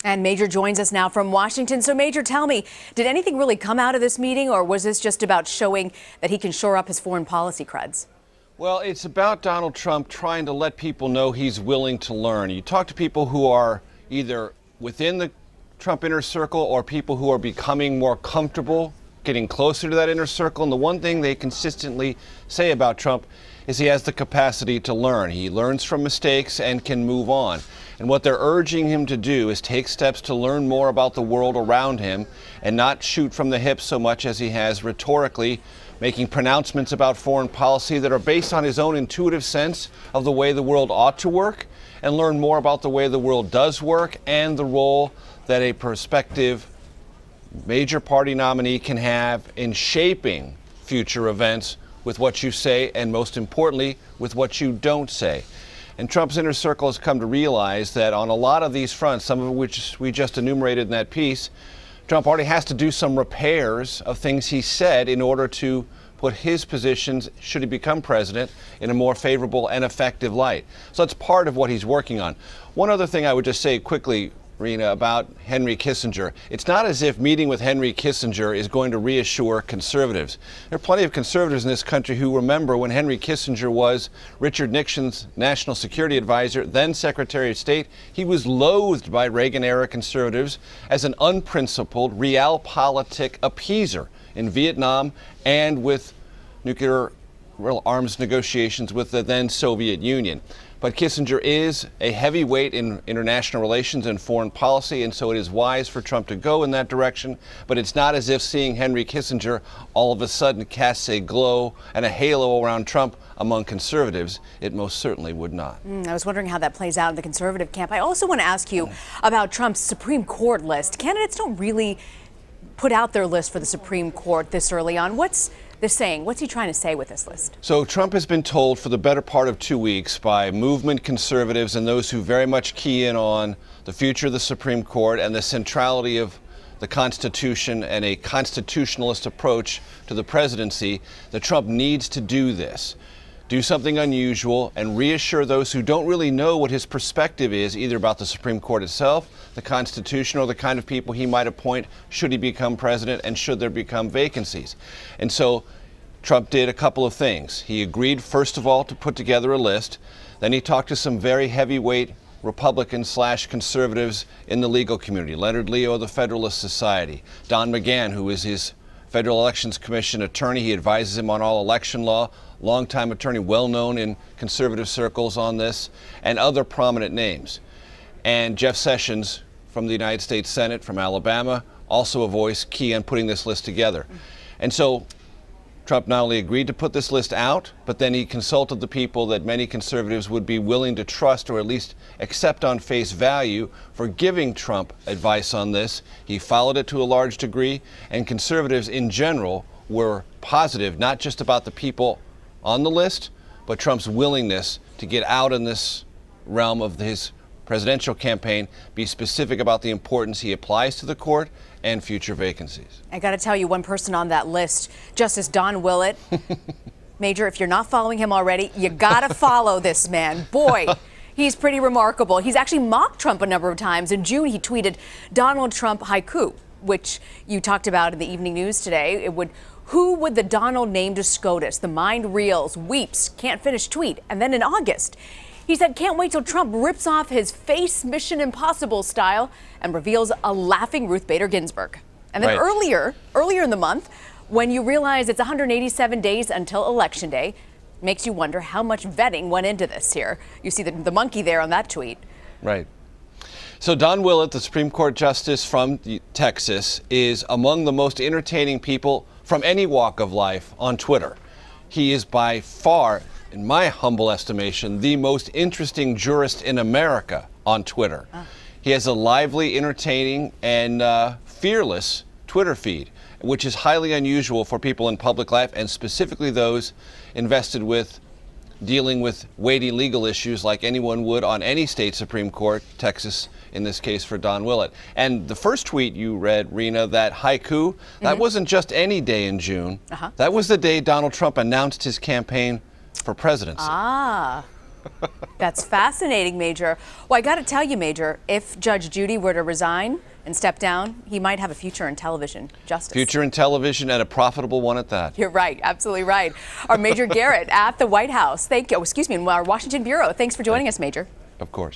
And Major joins us now from Washington. So Major, tell me, did anything really come out of this meeting, or was this just about showing that he can shore up his foreign policy creds? Well, it's about Donald Trump trying to let people know he's willing to learn. You talk to people who are either within the Trump inner circle or people who are becoming more comfortable getting closer to that inner circle, and the one thing they consistently say about Trump is he has the capacity to learn. He learns from mistakes and can move on. And what they're urging him to do is take steps to learn more about the world around him and not shoot from the hip so much as he has rhetorically, making pronouncements about foreign policy that are based on his own intuitive sense of the way the world ought to work, and learn more about the way the world does work and the role that a prospective major party nominee can have in shaping future events with what you say, and most importantly, with what you don't say. And Trump's inner circle has come to realize that on a lot of these fronts, some of which we just enumerated in that piece, Trump already has to do some repairs of things he said in order to put his positions, should he become president, in a more favorable and effective light. So that's part of what he's working on. One other thing I would just say quickly, Rena, about Henry Kissinger. It's not as if meeting with Henry Kissinger is going to reassure conservatives. There are plenty of conservatives in this country who remember when Henry Kissinger was Richard Nixon's national security advisor, then Secretary of State. He was loathed by Reagan-era conservatives as an unprincipled, realpolitik appeaser in Vietnam and with nuclear arms negotiations with the then Soviet Union. But Kissinger is a heavyweight in international relations and foreign policy, and so it is wise for Trump to go in that direction. But it's not as if seeing Henry Kissinger all of a sudden casts a glow and a halo around Trump among conservatives. It most certainly would not. I was wondering how that plays out in the conservative camp. I also want to ask you about Trump's Supreme Court list. Candidates don't really put out their list for the Supreme Court this early on. What's he trying to say with this list? So Trump has been told for the better part of 2 weeks by movement conservatives and those who very much key in on the future of the Supreme Court and the centrality of the Constitution and a constitutionalist approach to the presidency, that Trump needs to do this. Do something unusual and reassure those who don't really know what his perspective is, either about the Supreme Court itself, the Constitution, or the kind of people he might appoint should he become president and should there become vacancies. And so Trump did a couple of things. He agreed, first of all, to put together a list. Then he talked to some very heavyweight Republican/conservatives in the legal community. Leonard Leo of the Federalist Society, Don McGahn, who is his Federal Elections Commission attorney. He advises him on all election law. Longtime attorney, well known in conservative circles on this, and other prominent names. And Jeff Sessions from the United States Senate from Alabama, also a voice key on putting this list together. And so Trump not only agreed to put this list out, but then he consulted the people that many conservatives would be willing to trust or at least accept on face value for giving Trump advice on this. He followed it to a large degree, and conservatives in general were positive, not just about the people on the list, but Trump's willingness to get out in this realm of his presidential campaign, be specific about the importance he applies to the court and future vacancies. I got to tell you, one person on that list, Justice Don Willett. Major, if you're not following him already, you got to follow this man. Boy, he's pretty remarkable. He's actually mocked Trump a number of times. In June, he tweeted Donald Trump haiku, which you talked about in the evening news today. Who would the Donald name to SCOTUS? The mind reels, weeps, can't finish tweet. And then in August, he said, can't wait till Trump rips off his face Mission Impossible style and reveals a laughing Ruth Bader Ginsburg. And then earlier in the month, when you realize it's 187 days until Election Day, makes you wonder how much vetting went into this here. You see the monkey there on that tweet. Right. So Don Willett, the Supreme Court Justice from Texas, is among the most entertaining people from any walk of life on Twitter. He is by far, in my humble estimation, the most interesting jurist in America on Twitter. He has a lively, entertaining, and fearless Twitter feed, which is highly unusual for people in public life, and specifically those invested with dealing with weighty legal issues like anyone would on any state Supreme Court, Texas in this case for Don Willett. And the first tweet you read, Rena, that haiku, that wasn't just any day in June. That was the day Donald Trump announced his campaign for presidency. That's fascinating, Major. Well, I got to tell you, Major, if Judge Judy were to resign and step down, he might have a future in television justice. Future in television, and a profitable one at that. You're right. Absolutely right. Our Major Garrett at the White House. Thank you. Oh, excuse me, in our Washington Bureau. Thanks for joining us, Major. Of course.